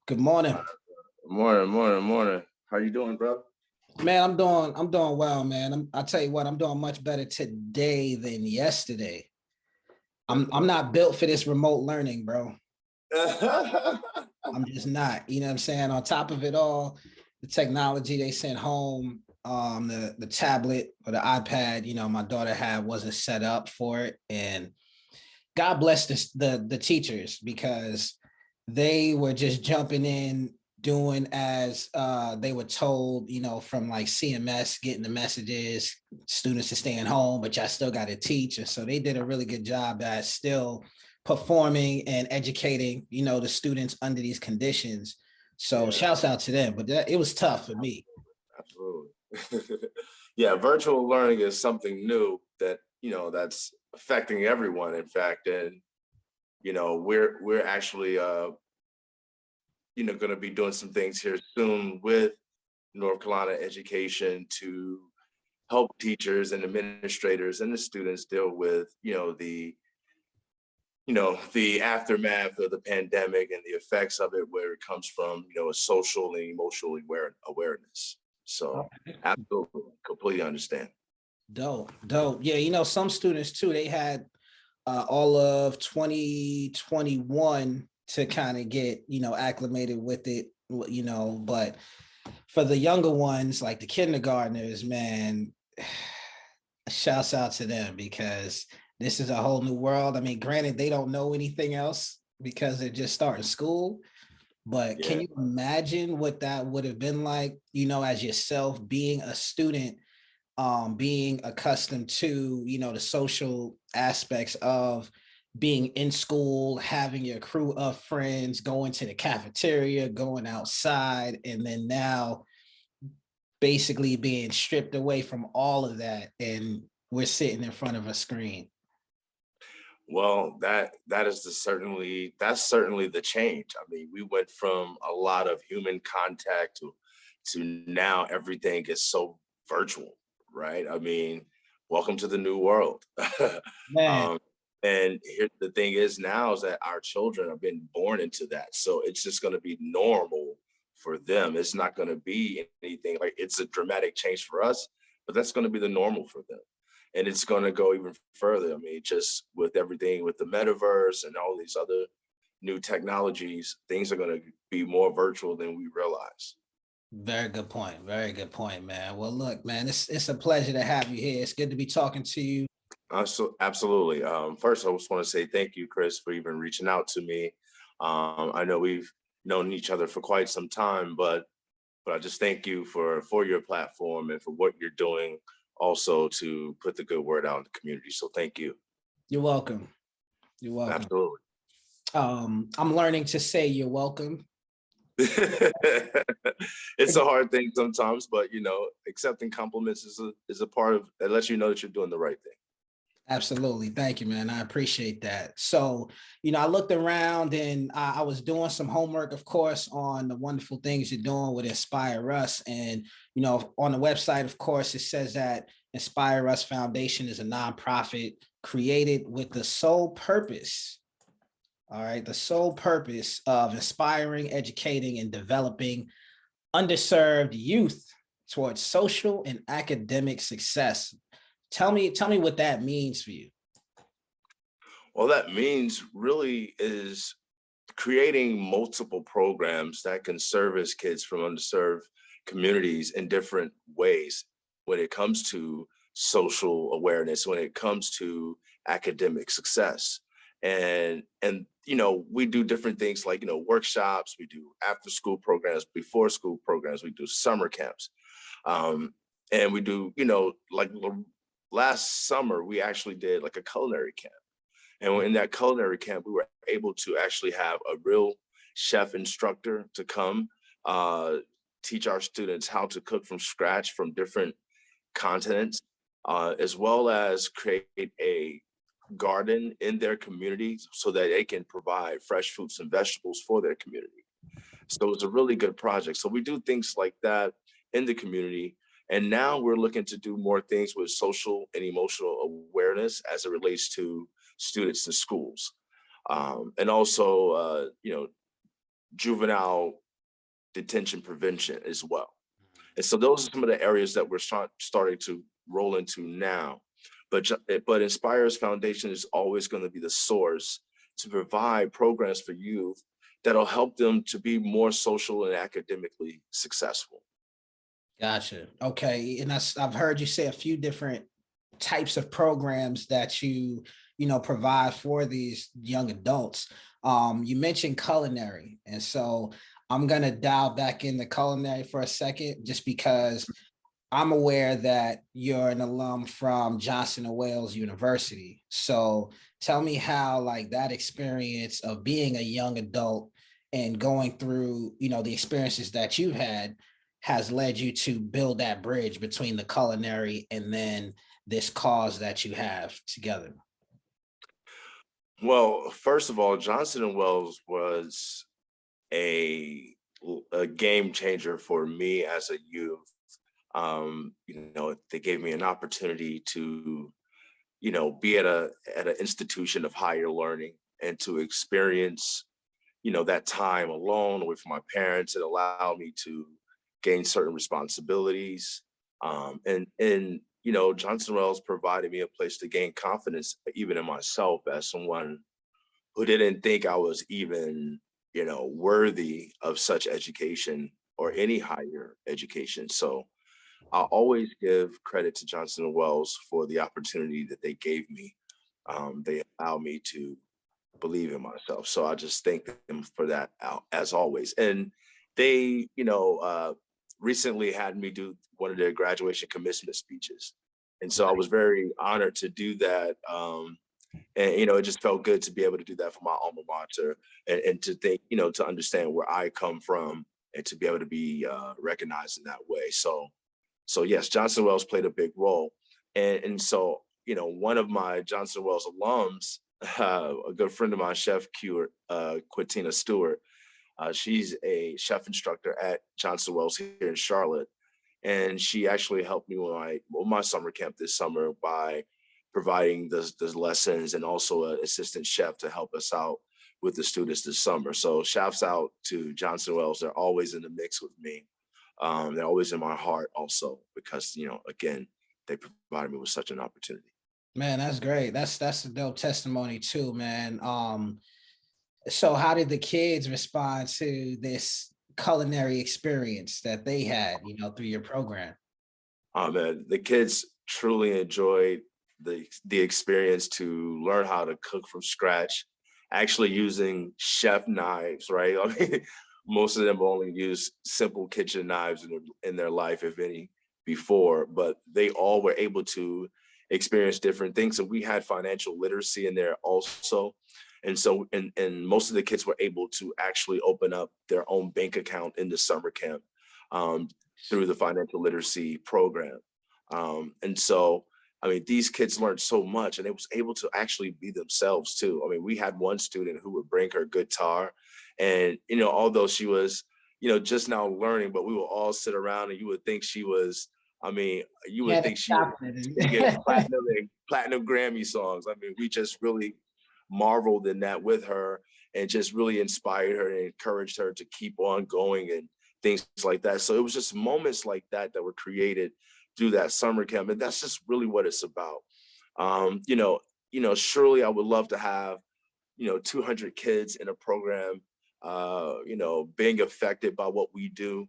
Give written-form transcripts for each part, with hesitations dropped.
Good morning. Morning. How you doing, bro? Man, I'm doing well, man. I'll tell you what, I'm doing much better today than yesterday. I'm not built for this remote learning, bro. I'm just not, you know what I'm saying? On top of it all, the technology they sent home, the tablet or the iPad, my daughter had wasn't set up for it. And God bless the teachers because they were just jumping in doing as they were told, from like CMS, getting the messages, students are staying home, but y'all still got to teach. And so they did a really good job at still performing and educating, the students under these conditions. So Yeah, shouts out to them, but it was tough for me. absolutely. Yeah, virtual learning is something new that, that's affecting everyone, in fact. And, we're actually going to be doing some things here soon with North Carolina Education to help teachers and administrators and the students deal with, the aftermath of the pandemic and the effects of it, where it comes from, a social and emotional awareness. So absolutely, completely understand. Dope. Yeah, some students too, they had all of 2021 to kind of get, acclimated with it, but for the younger ones, like the kindergartners, man, shouts out to them because this is a whole new world. I mean, granted, they don't know anything else because they're just starting school. But can Yeah. you imagine what that would have been like, as yourself being a student, being accustomed to, the social aspects of being in school, having your crew of friends, going to the cafeteria, going outside, and then now basically being stripped away from all of that and we're sitting in front of a screen. Well, that's certainly the change. I mean, we went from a lot of human contact to now everything is so virtual, right? I mean, welcome to the new world. Man, um, and here, the thing is now is that our children have been born into that, so it's just going to be normal for them. It's not going to be anything like it's a dramatic change for us, but that's going to be the normal for them, and it's going to go even further. I mean, just with everything with the metaverse and all these other new technologies, things are going to be more virtual than we realize. very good point. Very good point, man. Well, look, man, it's a pleasure to have you here. It's good to be talking to you. Absolutely. First, I just want to say thank you, Chris, for even reaching out to me. I know we've known each other for quite some time, but I just thank you for your platform and for what you're doing also to put the good word out in the community. So thank you. You're welcome. You're welcome. Absolutely. I'm learning to say you're welcome. It's a hard thing sometimes, but accepting compliments is a part of that lets you know that you're doing the right thing. Absolutely. Thank you, man. I appreciate that. So, I looked around and I was doing some homework, of course, on the wonderful things you're doing with Inspire Us. And, on the website, of course, it says that NspireUs Foundation is a nonprofit created with the sole purpose, all right, the sole purpose of inspiring, educating, and developing underserved youth towards social and academic success. Tell me what that means for you. Well, that means really is creating multiple programs that can service kids from underserved communities in different ways when it comes to social awareness, when it comes to academic success. And we do different things like workshops, we do after school programs, before school programs, we do summer camps. Um, and we do, like last summer we actually did like a culinary camp, and in that culinary camp, we were able to actually have a real chef instructor to come uh, teach our students how to cook from scratch from different continents, as well as create a garden in their communities so that they can provide fresh fruits and vegetables for their community. So it's a really good project. So we do things like that in the community. And now we're looking to do more things with social and emotional awareness as it relates to students in schools. And also, juvenile detention prevention as well. And so those are some of the areas that we're starting to roll into now. But NspireUs Foundation is always going to be the source to provide programs for youth that'll help them to be more social and academically successful. Gotcha. Okay. And I've heard you say a few different types of programs that you know, provide for these young adults. You mentioned culinary. And so I'm gonna dial back into culinary for a second, just because I'm aware that you're an alum from Johnson and Wales University. So tell me how like that experience of being a young adult and going through, you know, the experiences that you had has led you to build that bridge between the culinary and then this cause that you have together. Well, first of all, Johnson and Wales was a a game changer for me as a youth. They gave me an opportunity to, be at an institution of higher learning and to experience, that time alone with my parents. It allowed me to gain certain responsibilities. Johnson Wells provided me a place to gain confidence, even in myself, as someone who didn't think I was even, worthy of such education or any higher education. So I always give credit to Johnson and Wells for the opportunity that they gave me. They allowed me to believe in myself. So I just thank them for that as always. And they, recently had me do one of their graduation commencement speeches. And so I was very honored to do that. It just felt good to be able to do that for my alma mater and to think, to understand where I come from and to be able to be recognized in that way. So yes, Johnson Wells played a big role. And so, one of my Johnson Wells alums, a good friend of mine, Chef Quintina Stewart, she's a chef instructor at Johnson Wells here in Charlotte. And she actually helped me with my summer camp this summer by providing the lessons and also an assistant chef to help us out with the students this summer. So shouts out to Johnson Wells. They're always in the mix with me. They're always in my heart also because, again, they provided me with such an opportunity. Man, that's great. That's a dope testimony too, man. So how did the kids respond to this culinary experience that they had, you know, through your program? Man, the kids truly enjoyed the experience to learn how to cook from scratch, actually using chef knives, right? I mean, most of them only use simple kitchen knives in their life, if any, before, but they all were able to experience different things. And we had financial literacy in there also. And so, and most of the kids were able to actually open up their own bank account in the summer camp um, through the financial literacy program. And so, I mean, these kids learned so much and they was able to actually be themselves too. I mean, we had one student who would bring her guitar and, although she was, just now learning, but we would all sit around and you would think she was, I mean, you would Yeah, think she was singing platinum Grammy songs. I mean, we just really marveled in that with her and just really inspired her and encouraged her to keep on going and things like that. So it was just moments like that that were created through that summer camp. And that's just really what it's about. Surely I would love to have, 200 kids in a program, being affected by what we do.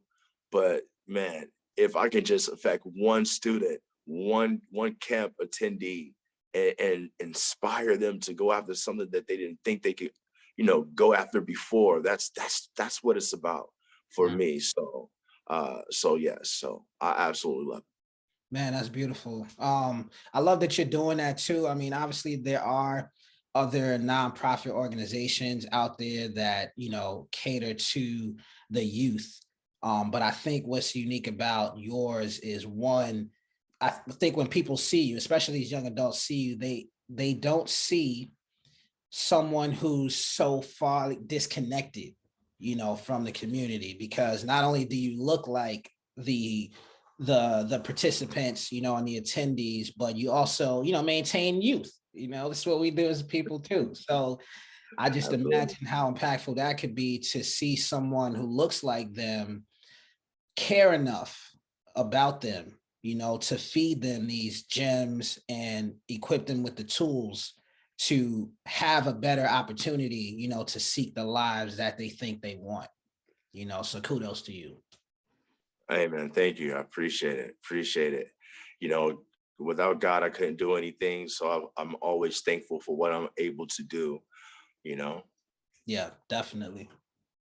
But man, if I can just affect one student, one camp attendee, and inspire them to go after something that they didn't think they could, go after before. That's what it's about for Yeah. me. So yes, so I absolutely love it. Man, that's beautiful. I love that you're doing that too. I mean, obviously there are other nonprofit organizations out there that, you know, cater to the youth. But I think what's unique about yours is one, I think when people see you, especially these young adults see you, they don't see someone who's so far disconnected, you know, from the community, because not only do you look like the the participants, you know, and the attendees, but you also, you know, maintain youth. You know, that's what we do as people too. So I just Absolutely. imagine how impactful that could be to see someone who looks like them care enough about them, to feed them these gems and equip them with the tools to have a better opportunity, to seek the lives that they think they want, so kudos to you. Hey man, thank you. I appreciate it. Appreciate it. You know, without God, I couldn't do anything. So I'm always thankful for what I'm able to do, you know? Yeah, definitely.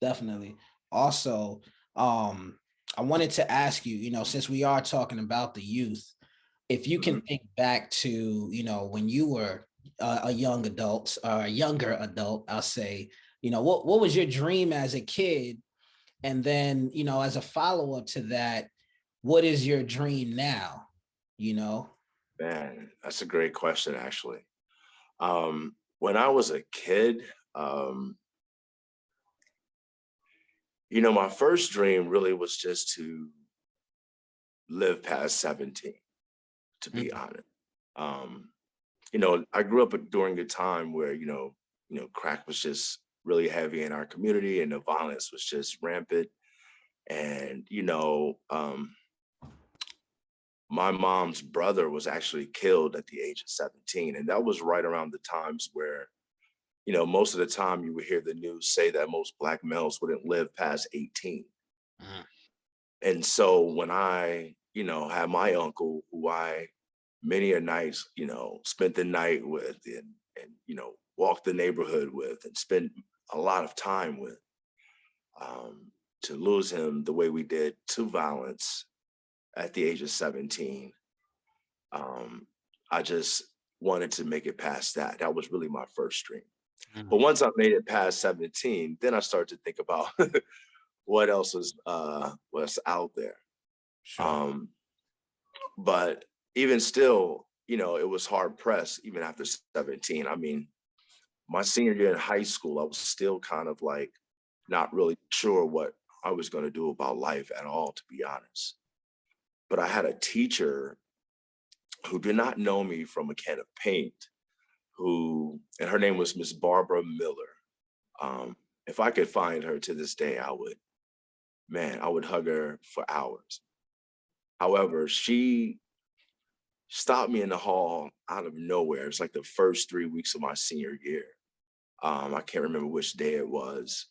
Definitely. Also, I wanted to ask you, since we are talking about the youth, if you can Mhm. think back to, when you were a young adult or a younger adult, I'll say, what was your dream as a kid? And then, as a follow-up to that, what is your dream now? You know? Man, that's a great question, actually. When I was a kid, my first dream really was just to live past 17, to be Mhm. honest. Um, I grew up during a time where, crack was just really heavy in our community and the violence was just rampant. And, my mom's brother was actually killed at the age of 17. And that was right around the times where, most of the time you would hear the news say that most Black males wouldn't live past 18. Mhm. And so when I, had my uncle who I many a nights, spent the night with and walked the neighborhood with and spent a lot of time with, to lose him the way we did to violence at the age of 17, um, I just wanted to make it past that. That was really my first dream. But Mhm. once I made it past 17, then I started to think about what else was out there. Sure. Um, but even still, it was hard pressed even after 17. I mean, my senior year in high school, I was still kind of like not really sure what I was going to do about life at all, to be honest. But I had a teacher who did not know me from a can of paint, and her name was Miss Barbara Miller. Um, if I could find her to this day, I would hug her for hours. However, she stopped me in the hall out of nowhere. It's like the first 3 weeks of my senior year. I can't remember which day it was,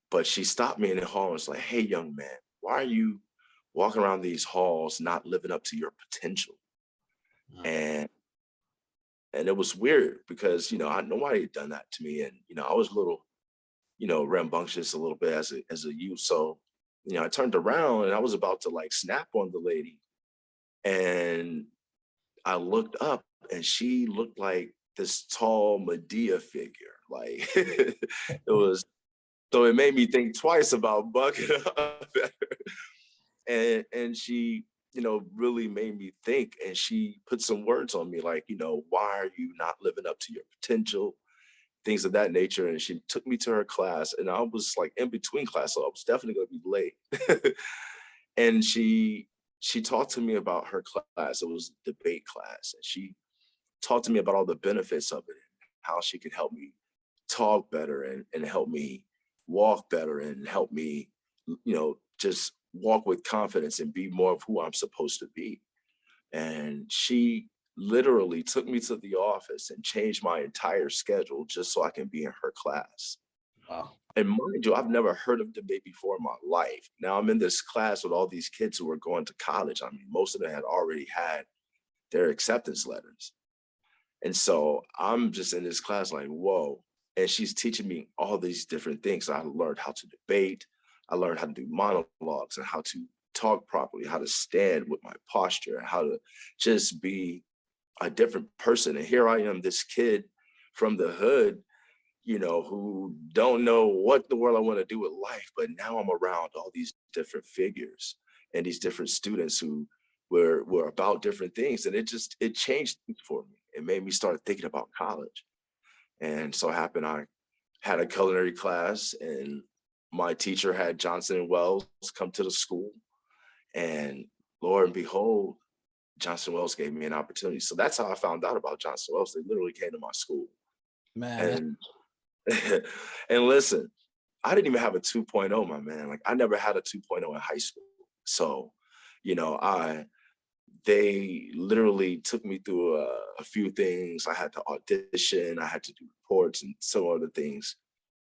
but she stopped me in the hall and was like, "Hey, young man, why are you walking around these halls not living up to your potential?" Mhm. And it was weird because nobody had done that to me, and I was a little rambunctious a little bit as a youth. So I turned around and I was about to like snap on the lady, and I looked up and she looked like this tall Medea figure. Like it was, so it made me think twice about bucking up at her. And she, really made me think, and she put some words on me like, why are you not living up to your potential? Things of that nature. And she took me to her class, and I was like in between class, so I was definitely gonna be late. And she talked to me about her class. It was a debate class, and she talked to me about all the benefits of it, how she could help me talk better and help me walk better and help me, just walk with confidence and be more of who I'm supposed to be. And she literally took me to the office and changed my entire schedule just so I can be in her class. Wow. And mind you, I've never heard of debate before in my life. Now I'm in this class with all these kids who were going to college. I mean, most of them had already had their acceptance letters. And so I'm just in this class like, whoa. And she's teaching me all these different things. So I learned how to debate. I learned how to do monologues and how to talk properly, how to stand with my posture, and how to just be a different person. And here I am, this kid from the hood, who don't know what the world I want to do with life. But now I'm around all these different figures and these different students who were about different things. And it changed things for me. It made me start thinking about college. And so happened I had a culinary class, and my teacher had Johnson and Wells come to the school. And Lord and behold, Johnson Wells gave me an opportunity. So that's how I found out about Johnson Wells. They literally came to my school. Man, that's And And listen, I didn't even have a 2.0, my man. Like I never had a 2.0 in high school. So, you know, they literally took me through a few things. I had to audition, I had to do reports and some other things,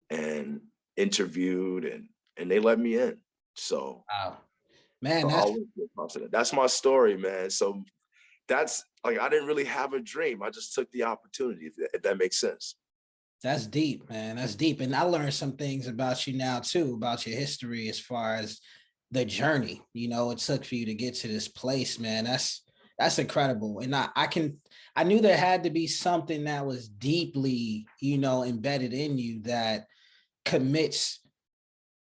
and interviewed, and they let me in. So, Wow, man, so I that's always feel confident. That's my story, man. So that's like I didn't really have a dream. I just took the opportunity, if that makes sense. That's deep, man. That's deep. And I learned some things about you now too, about your history as far as the journey, it took for you to get to this place, man. That's incredible. And I knew there had to be something that was deeply, embedded in you that commits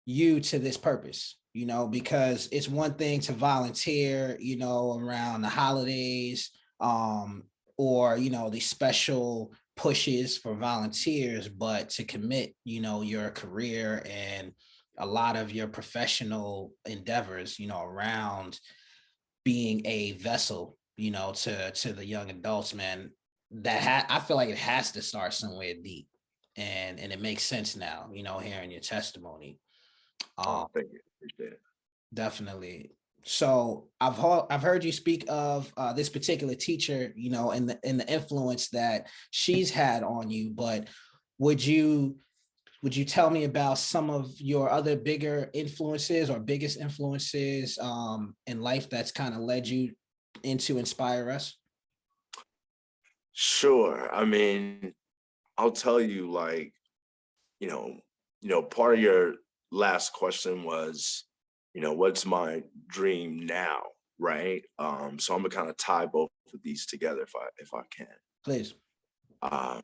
you to this purpose, because it's one thing to volunteer, around the holidays, or, these special pushes for volunteers, but to commit, your career and a lot of your professional endeavors, around being a vessel, to the young adults, man, I feel like it has to start somewhere deep. And it makes sense now, hearing your testimony. Um, Oh, thank you. Appreciate it. Definitely. So I've heard you speak of this particular teacher, and the influence that she's had on you. But would you would you tell me about some of your other bigger influences or biggest influences in life that's kind of led you into Inspire Us? Sure. I mean, I'll tell you, like, you know, part of your last question was, what's my dream now, right? So I'm gonna kind of tie both of these together if I can. Please. Um,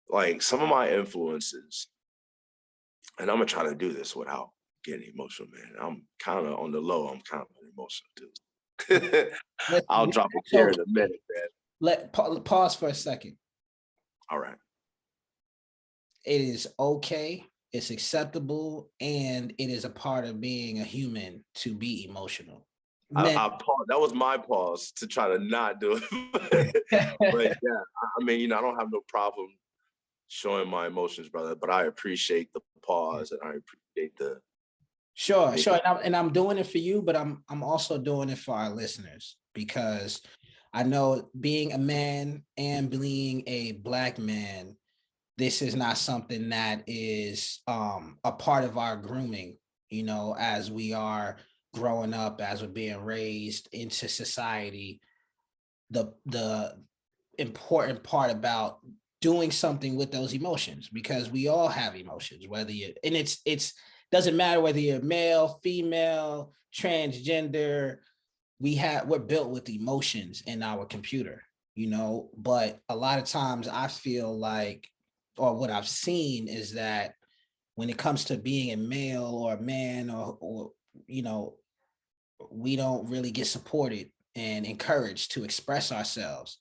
like some of my influences, and I'm gonna try to do this without getting emotional, man. I'm kind of on the low. I'm kind of emotional too. I'll Listen, drop a that's tear in a okay. minute, man. Pause for a second. All right. It is okay, it's acceptable, and it is a part of being a human to be emotional. I, Men, I paused. That was my pause to try to not do it. But yeah, I mean, I don't have no problem showing my emotions, brother. But I appreciate the pause, and I appreciate the sure, the sure. And I'm doing it for you, but I'm also doing it for our listeners because I know being a man and being a black man, this is not something that is a part of our grooming, as we are growing up, as we're being raised into society. The important part about doing something with those emotions, because we all have emotions, whether you and it's doesn't matter whether you're male, female, transgender, we're built with emotions in our computer, but a lot of times I feel like, or what I've seen is that when it comes to being a male or a man, or you know we don't really get supported and encouraged to express ourselves.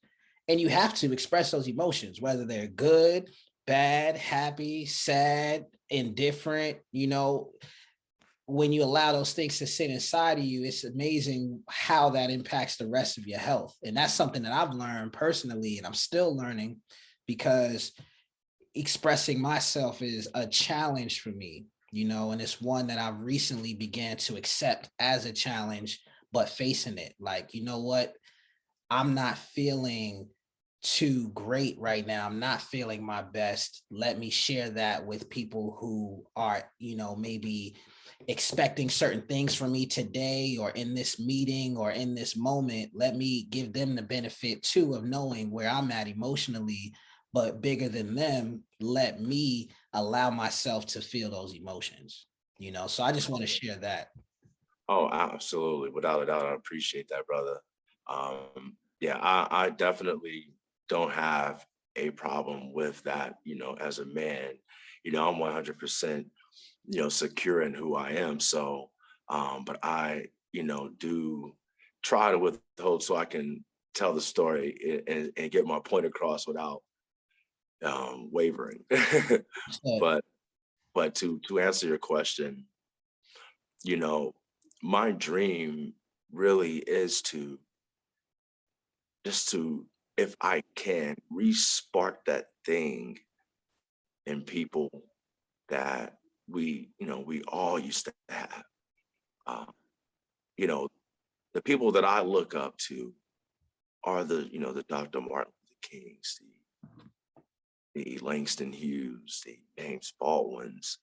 And you have to express those emotions, whether they're good, bad, happy, sad, indifferent. When you allow those things to sit inside of you, it's amazing how that impacts the rest of your health. And that's something that I've learned personally, and I'm still learning, because expressing myself is a challenge for me, and it's one that I've recently began to accept as a challenge, but facing it like, you know what, I'm not feeling too great right now. I'm not feeling my best. Let me share that with people who are, maybe expecting certain things from me today or in this meeting or in this moment. Let me give them the benefit too of knowing where I'm at emotionally, but bigger than them, let me allow myself to feel those emotions, So I just want to share that. Oh, absolutely, without a doubt, I appreciate that, brother. Yeah, I definitely don't have a problem with that. As a man, I'm 100%, secure in who I am. So, but I, do try to withhold so I can tell the story and get my point across without wavering. So, but to answer your question, you know, my dream really is to just to, if I can, re-spark that thing and people that we all used to have. Um, you know, the people that I look up to are the Dr. Martin Luther Kings, the Langston Hughes, the James Baldwins.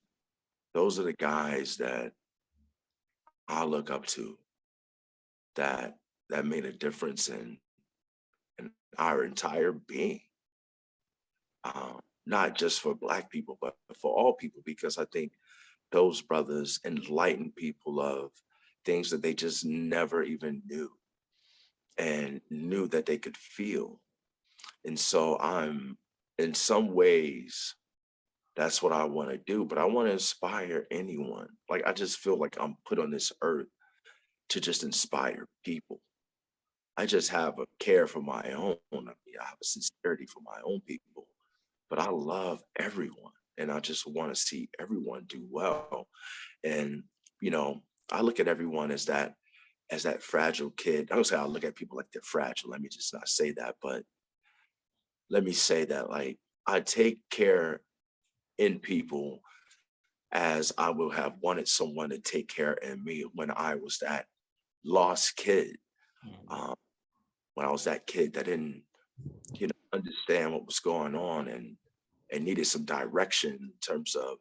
Those are the guys that I look up to that made a difference in our entire being. Not just for Black people, but for all people, because I think those brothers enlightened people of things that they just never even knew and knew that they could feel. And so I'm, in some ways, that's what I want to do, but I want to inspire anyone. Like, I just feel like I'm put on this earth to just inspire people. I just have a care for my own. I mean, I have a sincerity for my own people, but I love everyone. And I just want to see everyone do well. And, you know, I look at everyone as that fragile kid. I don't say I look at people like they're fragile. Let me just not say that, but let me say that, like, I take care in people as I will have wanted someone to take care in me when I was that lost kid. Mhm. Um, when I was that kid that didn't, understand what was going on and needed some direction in terms of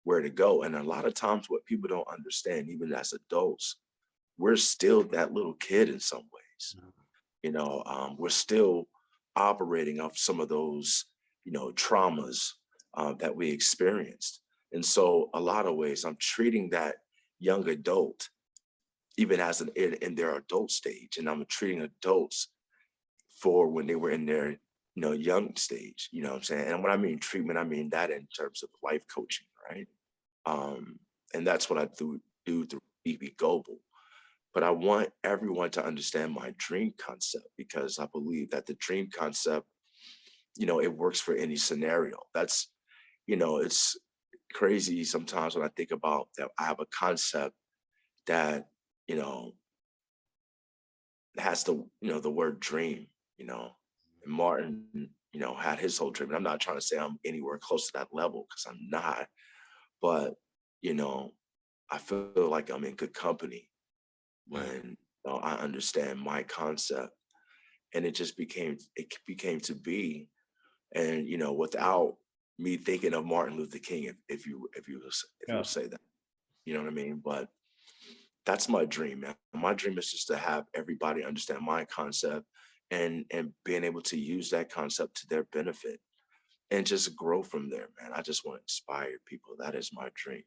where to go. And a lot of times what people don't understand, even as adults, we're still that little kid in some ways. We're still operating off some of those, traumas that we experienced. And so a lot of ways I'm treating that young adult, even as in their adult stage, and I'm treating adults for when they were in their, young stage, you know what I'm saying? And when I mean treatment, I mean that in terms of life coaching, right? Um, and that's what I do through EB Global. But I want everyone to understand my dream concept, because I believe that the dream concept, it works for any scenario. It's crazy sometimes when I think about that. I have a concept that, you know, has the word dream, and Martin, had his whole dream. And I'm not trying to say I'm anywhere close to that level, because I'm not, but, you know, I feel like I'm in good company Mm. when I understand my concept, and it became to be. And without me thinking of Martin Luther King, if you would Yeah, say that, you know what I mean. But that's my dream, man. My dream is just to have everybody understand my concept, and being able to use that concept to their benefit and just grow from there, man. I just want to inspire people. That is my dream.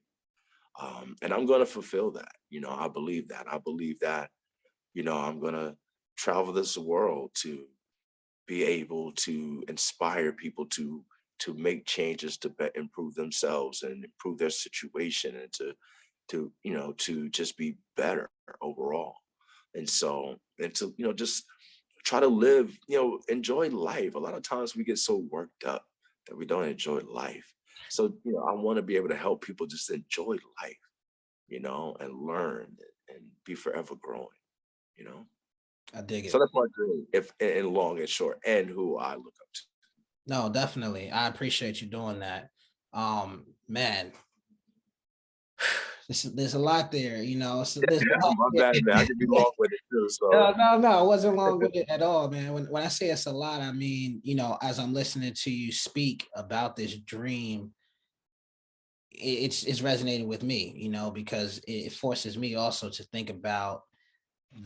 And I'm going to fulfill that. I believe that. I believe that, I'm going to travel this world to be able to inspire people to make changes to improve themselves and improve their situation, and to just be better overall. And so, and to just try to live, enjoy life. A lot of times we get so worked up that we don't enjoy life. So, I want to be able to help people just enjoy life, and learn and be forever growing, you know. I dig So it. that's my dream, if in long and short, and who I look up to. No, definitely. I appreciate you doing that. Man, there's a lot there, so there's a lot My bad, man. I could be there. long with it too. No, So no, no, it wasn't long with it at all, man. When I say it's a lot, I mean, as I'm listening to you speak about this dream, it's resonating with me, because it forces me also to think about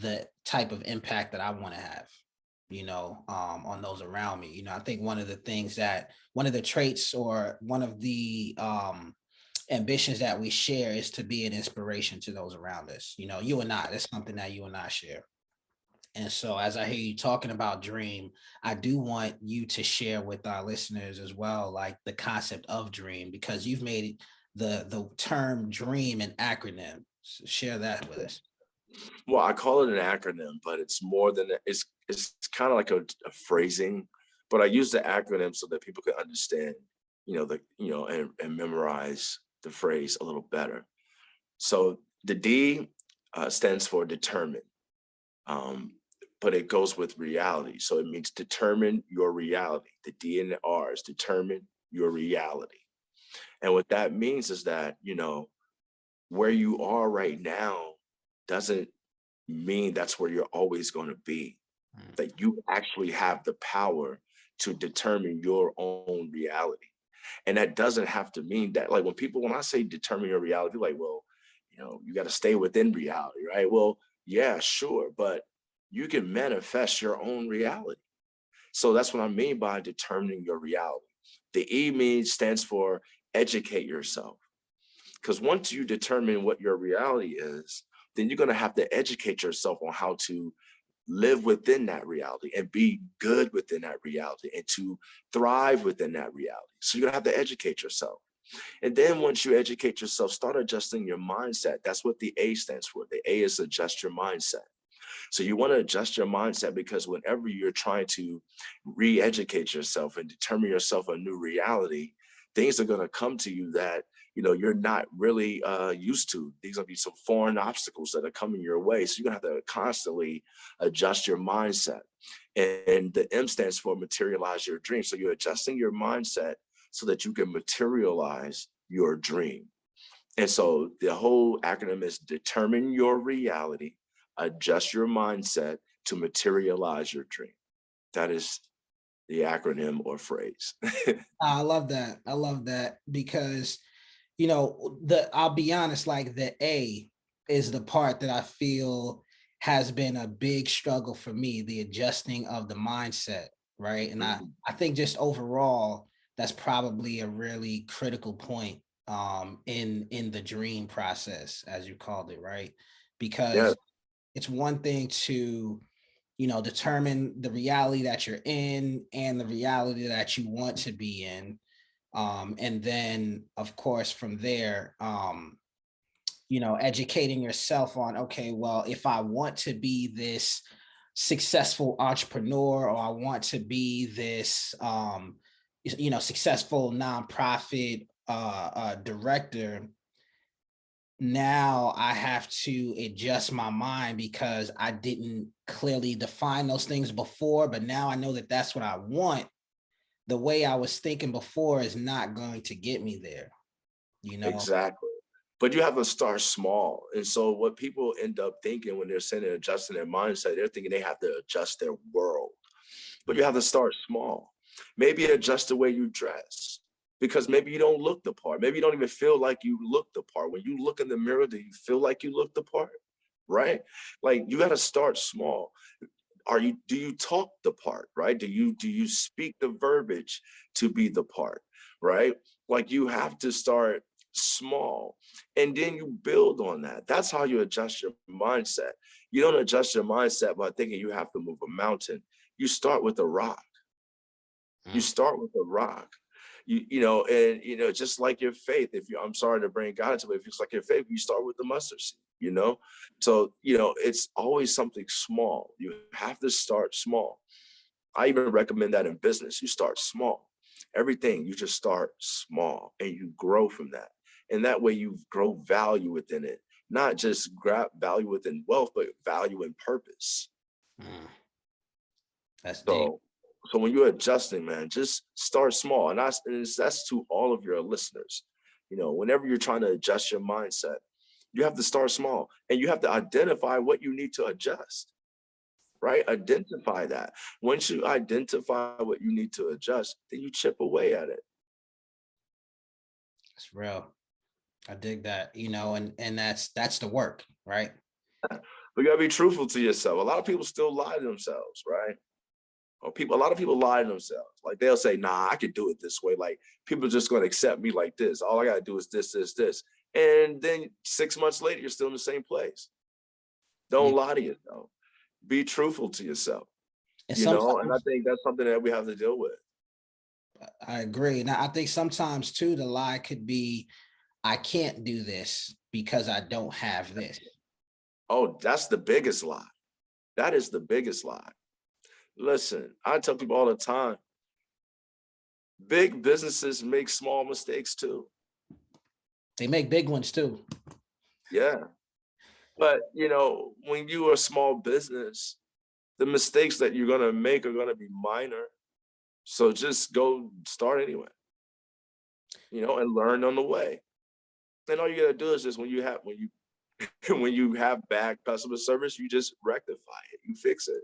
the type of impact that I want to have, on those around me. I think one of the traits, or one of the ambitions that we share, is to be an inspiration to those around us. You and I, that's something that you and I share. And so, as I hear you talking about dream, I do want you to share with our listeners as well, like the concept of dream, because you've made the term dream an acronym. So share that with us. well, I call it an acronym, but it's more than that. It's kind of like a phrasing, but I use the acronym so that people can understand, and memorize the phrase a little better. So the D stands for determine, um, but it goes with reality. So it means determine your reality. The D and the R is determine your reality. And what that means is that, where you are right now doesn't mean that's where you're always going to be. Mm. That you actually have the power to determine your own reality. And that doesn't have to mean that, like, when I say determine your reality, like, well, you got to stay within reality, right? Well, yeah, sure. But you can manifest your own reality. So that's what I mean by determining your reality. The stands for educate yourself. Because once you determine what your reality is, then you're going to have to educate yourself on how to live within that reality and be good within that reality and to thrive within that reality. So you're going to have to educate yourself. And then once you educate yourself, start adjusting your mindset. That's what the A stands for. The A is adjust your mindset. So you want to adjust your mindset because whenever you're trying to re-educate yourself and determine yourself a new reality, things are going to come to you that you're not really used to. These will be some foreign obstacles that are coming your way. So you're gonna have to constantly adjust your mindset. And the M stands for materialize your dream. So you're adjusting your mindset so that you can materialize your dream. And so the whole acronym is determine your reality, adjust your mindset to materialize your dream. That is the acronym or phrase. I love that. I love that because I'll be honest, like the A is the part that I feel has been a big struggle for me, the adjusting of the mindset, right? And I think just overall, that's probably a really critical point in the dream process, as you called it, right? Yeah, Because it's one thing to determine the reality that you're in and the reality that you want to be in, and then of course from there, educating yourself on, okay, well, if I want to be this successful entrepreneur, or I want to be this successful nonprofit director, now I have to adjust my mind because I didn't clearly define those things before, but now I know that that's what I want. The way I was thinking before is not going to get me there, you know? exactly. But you have to start small. And so what people end up thinking when they're saying they're adjusting their mindset, they're thinking they have to adjust their world. But you have to start small. Maybe adjust the way you dress because maybe you don't look the part. Maybe you don't even feel like you look the part. When you look in the mirror, do you feel like you look the part? Right? Like you got to start small. Do you talk the part, right? Do you speak the verbiage to be the part, right? Like you have to start small and then you build on that. That's how you adjust your mindset. You don't adjust your mindset by thinking you have to move a mountain. You start with a rock. You Mm. start with a rock. And just like your faith, I'm sorry to bring God into it, if it's like your faith, you start with the mustard seed. So, it's always something small. You have to start small. I even recommend that in business. You start small. Everything, you just start small and you grow from that. And that way you grow value within it, not just grab value within wealth, but value and purpose. Mm. That's deep. So when you're adjusting, man, just start small. And that's to all of your listeners. Whenever you're trying to adjust your mindset, you have to start small and you have to identify what you need to adjust, right? Identify that. Once you identify what you need to adjust, then you chip away at it. That's real. I dig that, and that's the work, right? But you gotta be truthful to yourself. A lot of people still lie to themselves, right? A lot of people lie to themselves. Like they'll say, nah, I can do it this way. Like people are just gonna accept me like this. All I gotta do is this, this, this. And then 6 months later, you're still in the same place. Yeah. Don't lie to yourself. Be truthful to yourself, And and I sometimes think that's something that we have to deal with. I agree. Now I think sometimes too, the lie could be, I can't do this because I don't have this. Oh, that's the biggest lie. That is the biggest lie. Listen, I tell people all the time, big businesses make small mistakes too. They make big ones too. Yeah. But when you are a small business, the mistakes that you're gonna make are gonna be minor. So just go start anyway. and learn on the way. And all you gotta do is just when you have bad customer service, you just rectify it, you fix it.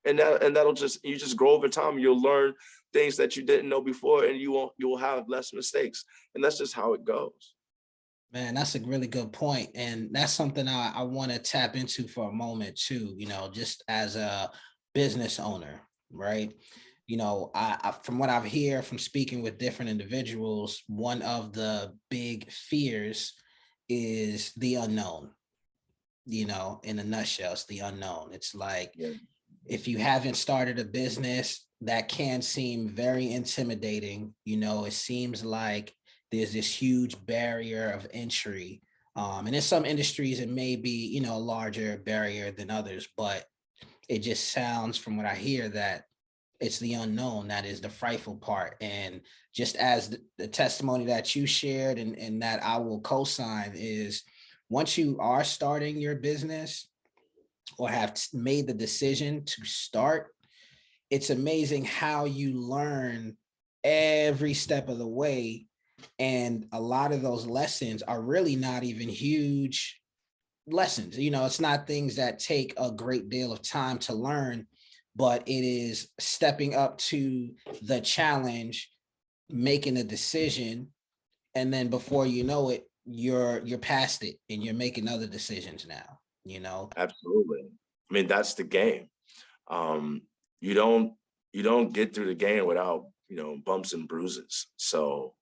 And that'll just you just grow over time. You'll learn things that you didn't know before, and you will have less mistakes. And that's just how it goes. Man, that's a really good point. And that's something I want to tap into for a moment too, just as a business owner, right? From what I've heard from speaking with different individuals, one of the big fears is the unknown, in a nutshell, it's the unknown. It's like, Yeah. if you haven't started a business, that can seem very intimidating. It seems like there's this huge barrier of entry. And in some industries, it may be, a larger barrier than others, but it just sounds from what I hear that it's the unknown that is the frightful part. And just as the testimony that you shared and that I will co-sign is, once you are starting your business or have made the decision to start, it's amazing how you learn every step of the way. And a lot of those lessons are really not even huge lessons. It's not things that take a great deal of time to learn, but it is stepping up to the challenge, making a decision, and then before you know it, you're past it and you're making other decisions now. Absolutely. I mean, that's the game. Um, you don't you don't get through the game without, bumps and bruises. So,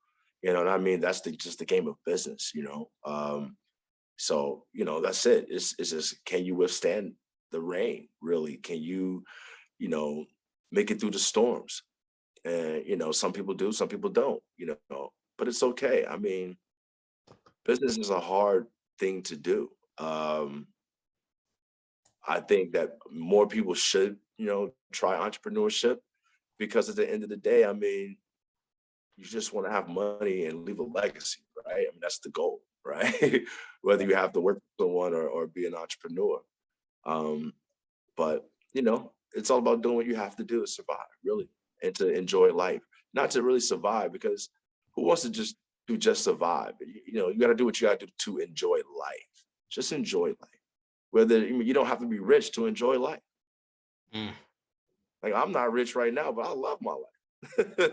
what I mean? That's just the game of business. So, that's it. It's just, can you withstand the rain? Really? Can you, you know, make it through the storms? And, some people do, some people don't, but it's okay. I mean, business is a hard thing to do. I think that more people should, try entrepreneurship, because at the end of the day, I mean, you just want to have money and leave a legacy, right? I mean, that's the goal, right? Whether you have to work for someone, or be an entrepreneur. Um, but it's all about doing what you have to do to survive, really, and to enjoy life. Not to really survive, because who wants to just survive? You got to do what you got to do to enjoy life. Just enjoy life. Whether you don't have to be rich to enjoy life. Mm. Like, I'm not rich right now, but I love my life.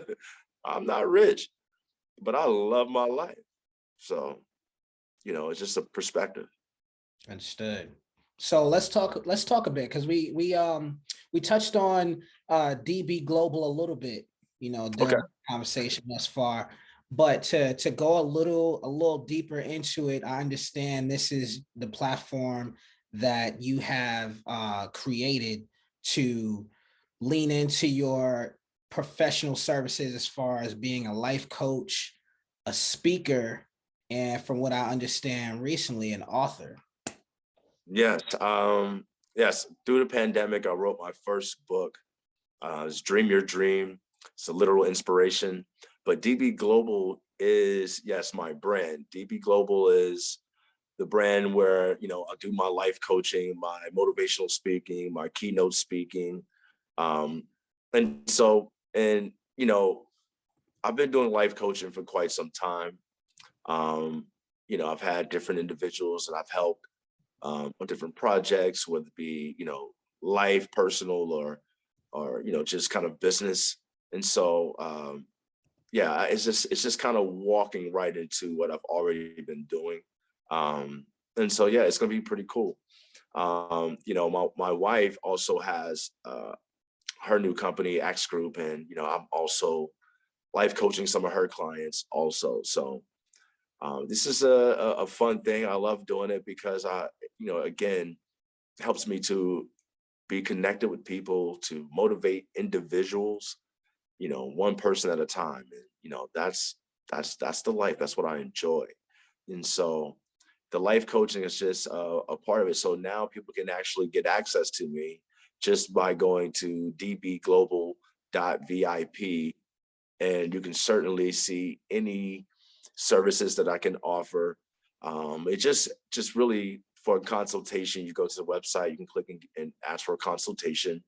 I'm not rich, but I love my life. So, it's just a perspective. Understood. So let's talk a bit, because we touched on DB Global a little bit, during Okay. the conversation thus far. But to go a little deeper into it, I understand this is the platform that you have created to lean into your professional services as far as being a life coach, a speaker, and from what I understand recently, an author. Yes. Yes. Through the pandemic, I wrote my first book. It's Dream Your Dream. It's a literal inspiration. But DB Global is, yes, my brand. DB Global is the brand where, I do my life coaching, my motivational speaking, my keynote speaking. Um, and I've been doing life coaching for quite some time. Um, I've had different individuals that I've helped, on different projects, whether it be, life, personal, or just kind of business. And so, yeah, it's just kind of walking right into what I've already been doing. And so, yeah, it's gonna be pretty cool. My wife also has her new company, X Group, and I'm also life coaching some of her clients also. So, this is a fun thing. I love doing it because again, helps me to be connected with people, to motivate individuals, one person at a time. And that's the life. That's what I enjoy. And so the life coaching is just a part of it. So now people can actually get access to me just by going to dbglobal.vip, and you can certainly see any services that I can offer. It just really, for a consultation, you go to the website, you can click and ask for a consultation,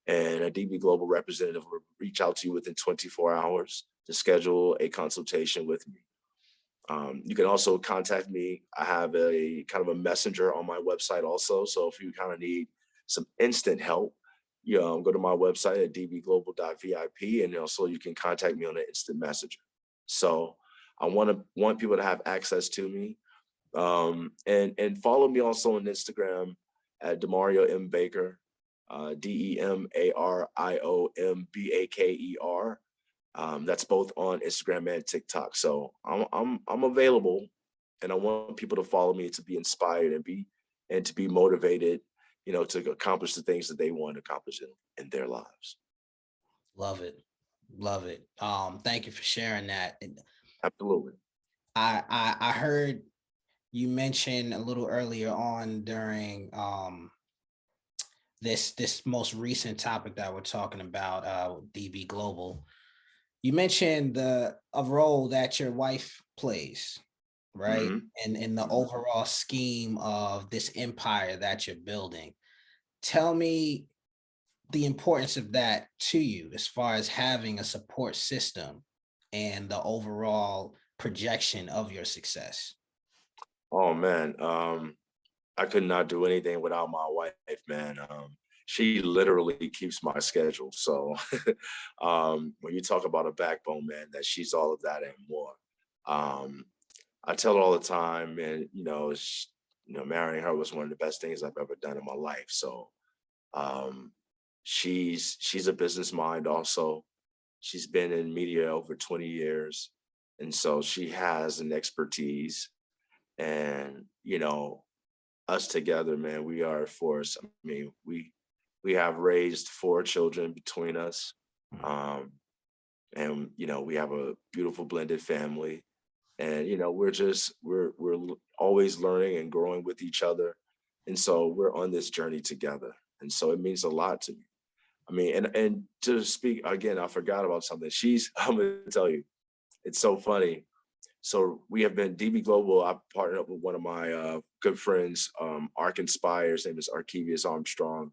and a DB Global representative will reach out to you within 24 hours to schedule a consultation with me. You can also contact me. I have a kind of a messenger on my website also. So if you kind of need some instant help, go to my website at dbglobal.vip, and also you can contact me on an instant messenger. So I want people to have access to me, and follow me also on Instagram at Demario M Baker, DEMARIOMBAKER. That's both on Instagram and TikTok. So I'm available, and I want people to follow me to be inspired and to be motivated, to accomplish the things that they want to accomplish in their lives. Love it. Love it. Thank you for sharing that. And Absolutely. I heard you mention a little earlier on during this most recent topic that we're talking about, DB Global. You mentioned the a role that your wife plays, right? Hmm. And in the Hmm. overall scheme of this empire that you're building. Tell me the importance of that to you as far as having a support system and the overall projection of your success. Oh man, I could not do anything without my wife, man. She literally keeps my schedule. So when you talk about a backbone, man, that she's all of that and more. Um, I tell her all the time, and marrying her was one of the best things I've ever done in my life. So um, she's a business mind also. She's been in media over 20 years, and so she has an expertise. And us together, man, we are a force. I mean, we have raised 4 children between us, um, and we have a beautiful blended family. And we're always learning and growing with each other, and so we're on this journey together. And so it means a lot to me. I mean, and to speak again, I forgot about something. I'm gonna tell you, it's so funny. So we have been DB Global. I've partnered up with one of my good friends, Arc Inspire. His name is Arkevius Armstrong,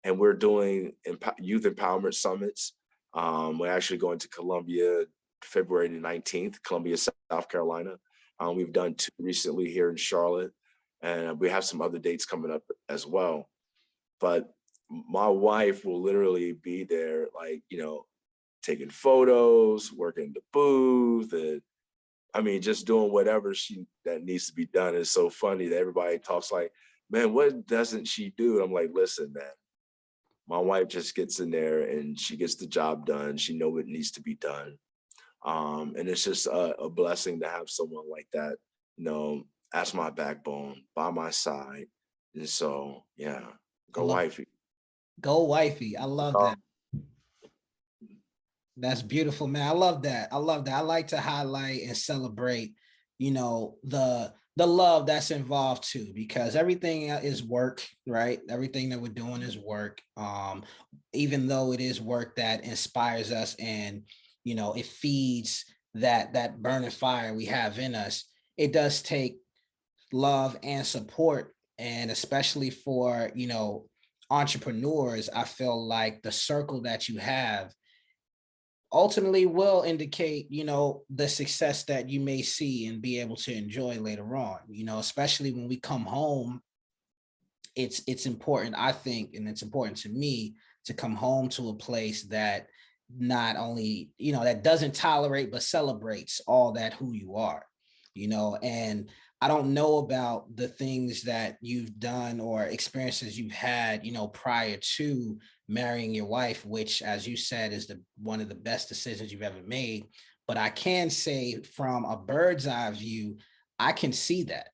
and we're doing youth empowerment summits. We're actually going to Columbia February the 19th, Columbia, South Carolina. We've done 2 recently here in Charlotte, and we have some other dates coming up as well. But my wife will literally be there, like, taking photos, working the booth, and I mean, just doing whatever that needs to be done. Is so funny that everybody talks like, man, what doesn't she do? I'm like, listen, man, my wife just gets in there and she gets the job done. She know what needs to be done. And it's just a blessing to have someone like that, as my backbone by my side. And so, yeah, I go love wifey. Go wifey. I love Uh, that. That's beautiful, man. I love that. I love that. I like to highlight and celebrate, the love that's involved too, because everything is work, right? Everything that we're doing is work. Even though it is work that inspires us and it feeds that burning fire we have in us, it does take love and support. And especially for, entrepreneurs, I feel like the circle that you have ultimately will indicate the success that you may see and be able to enjoy later on, especially when we come home. It's important, I think, and it's important to me to come home to a place that not only that doesn't tolerate but celebrates all that who you are. And I don't know about the things that you've done or experiences you've had prior to marrying your wife, which, as you said, is the one of the best decisions you've ever made. But I can say from a bird's eye view, I can see that,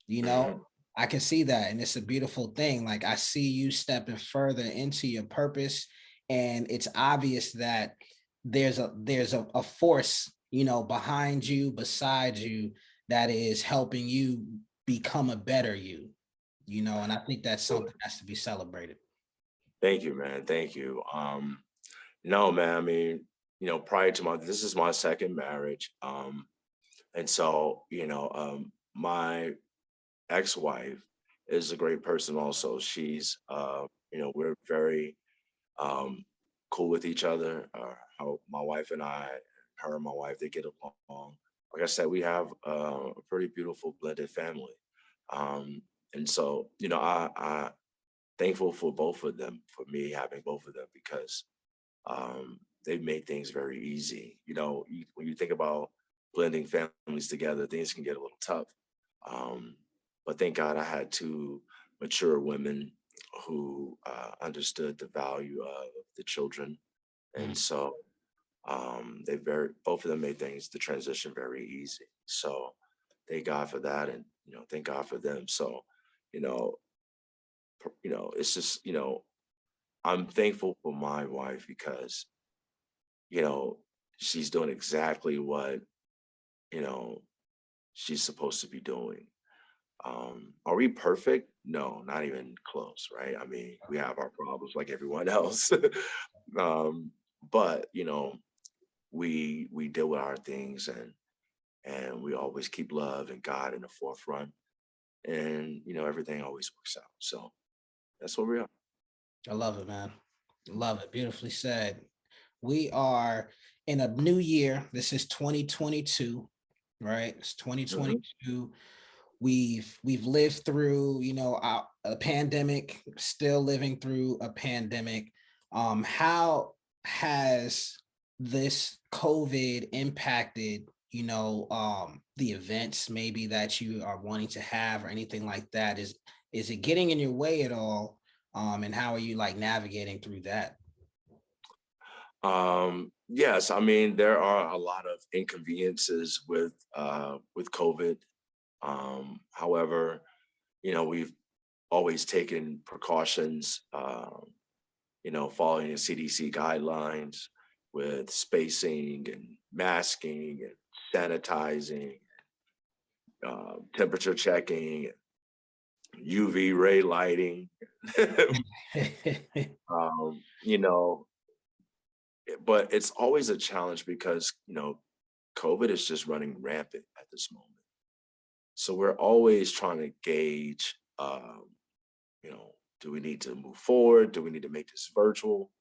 you know, mhm. I can see that. And it's a beautiful thing. Like, I see you stepping further into your purpose. And it's obvious that there's a force, behind you, beside you, that is helping you become a better you, and I think that's something that has to be celebrated. Thank you, man. Thank you. No, man. I mean, prior to this is my second marriage. And so, my ex-wife is a great person also. She's, we're very um, cool with each other. How my wife and I, her and my wife, they get along like I said, we have a pretty beautiful blended family. Um, and so, I thankful for both of them, for me having both of them, because they've made things very easy. When you think about blending families together, things can get a little tough. Um, but thank God I had two mature women who understood the value of the children. And Mm. so both of them made the transition very easy. So thank God for that. And, thank God for them. So, you know, it's just, I'm thankful for my wife because, you know, she's doing exactly what, you know, she's supposed to be doing. Are we perfect? No, not even close, right? I mean, we have our problems like everyone else. um, but we deal with our things, and we always keep love and God in the forefront, and everything always works out. So that's where we are. I love it, man. Love it. Beautifully said. We are in a new year. This is 2022, right? It's Mhm. 2022. We've lived through, a pandemic, still living through a pandemic. How has this COVID impacted, the events maybe that you are wanting to have or anything like that? Is it getting in your way at all? And how are you like navigating through that? Yes, I mean there are a lot of inconveniences with COVID. However, we've always taken precautions. Following the CDC guidelines with spacing and masking and sanitizing, temperature checking, UV ray lighting. um, you know, but it's always a challenge because, COVID is just running rampant at this moment. So we're always trying to gauge, you know, do we need to move forward? Do we need to make this virtual?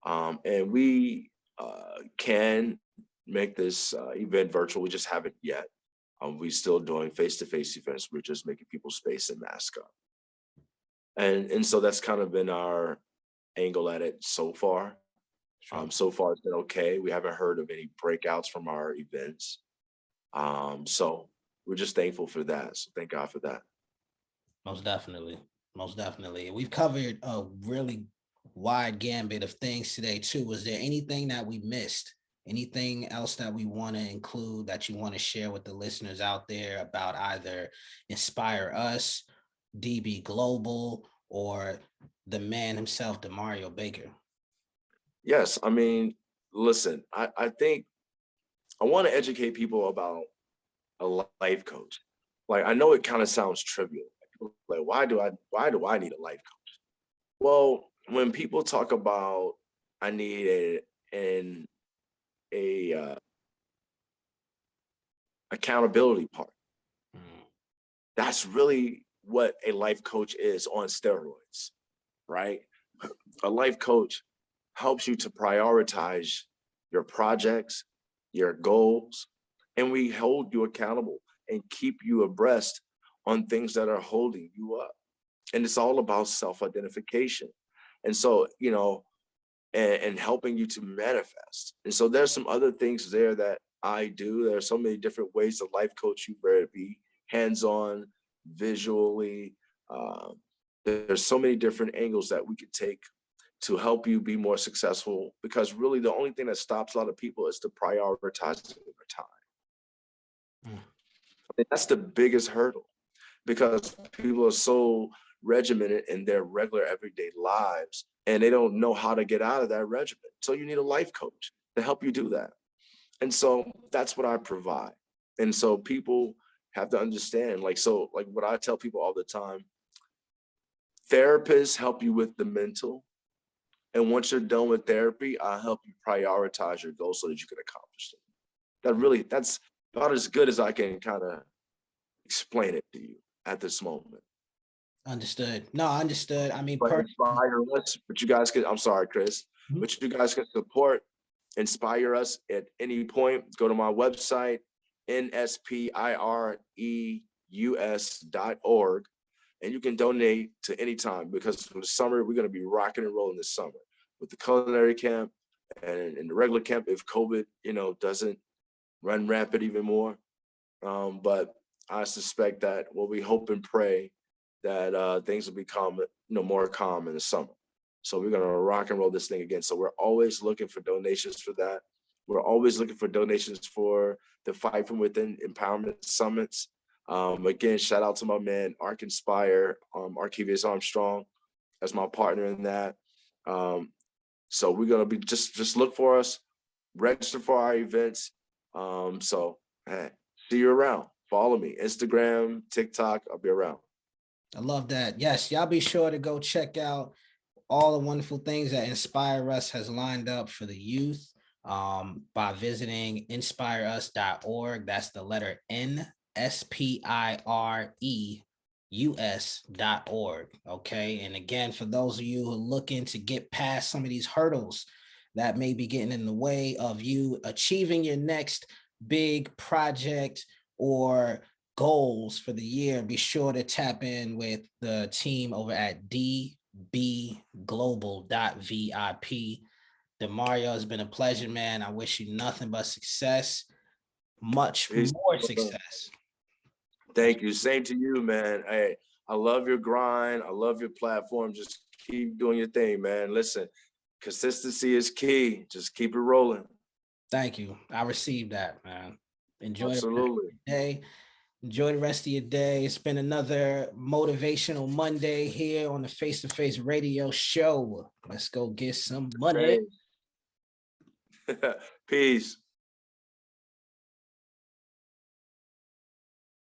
And we can make this event virtual. We just haven't yet. We're still doing face-to-face events. We're just making people space and mask up. And so that's kind of been our angle at it so far. Sure. So far it's been okay. We haven't heard of any breakouts from our events. So we're just thankful for that. So thank God for that. Most definitely. Most definitely. We've covered a really wide gambit of things today too. Was there anything that we missed? Anything else that we want to include that you want to share with the listeners out there about either Inspire Us, DB Global, or the man himself, Demario Baker? Yes, I mean, listen, I think I want to educate people about a life coach. Like I know it kind of sounds trivial. Like why do I need a life coach? Well, when people talk about I need a accountability part, Mm. that's really what a life coach is on steroids, right? A life coach helps you to prioritize your projects, your goals, and we hold you accountable and keep you abreast on things that are holding you up. And it's all about self-identification. And so, and helping you to manifest. And so there's some other things there that I do. There are so many different ways to life coach you, whether it be hands-on, visually. Um, there's so many different angles that we could take to help you be more successful, because really the only thing that stops a lot of people is to prioritize their time. Mm. And that's the biggest hurdle, because people are so regimented in their regular everyday lives and they don't know how to get out of that regimen. So you need a life coach to help you do that. And so that's what I provide. And so people have to understand, like what I tell people all the time, therapists help you with the mental. And once you're done with therapy, I'll help you prioritize your goals so that you can accomplish them. That's about as good as I can kind of explain it to you at this moment. Understood. No, understood. I mean, But Inspire Us, but you guys can, I'm sorry, Chris, but you guys can support Inspire Us at any point. Go to my website, NspireUs.org. And you can donate to any time, because for the summer, we're going to be rocking and rolling this summer with the culinary camp and in the regular camp if COVID, doesn't run rampant even more. But I suspect that, well, we hope and pray that things will become, more calm in the summer. So we're going to rock and roll this thing again. So we're always looking for donations for that. We're always looking for donations for the Fight From Within Empowerment Summits. Again, shout out to my man, Inspire, Archivius Armstrong, as my partner in that. So we're going to be, just look for us, register for our events. So see you around. Follow me, Instagram, TikTok, I'll be around. I love that. Yes, y'all be sure to go check out all the wonderful things that NspireUs has lined up for the youth by visiting NspireUs.org. That's the letter N, SpireUs.org. Okay. And again, for those of you who are looking to get past some of these hurdles that may be getting in the way of you achieving your next big project or goals for the year, be sure to tap in with the team over at dbglobal.vip. Demario, has been a pleasure, man. I wish you nothing but success, much more success. Thank you. Same to you, man. Hey, I love your grind. I love your platform. Just keep doing your thing, man. Listen, consistency is key. Just keep it rolling. Thank you. I received that, man. Enjoy Absolutely. the day. Enjoy the rest of your day. It's been another motivational Monday here on the Face to Face Radio Show. Let's go get some money. Peace.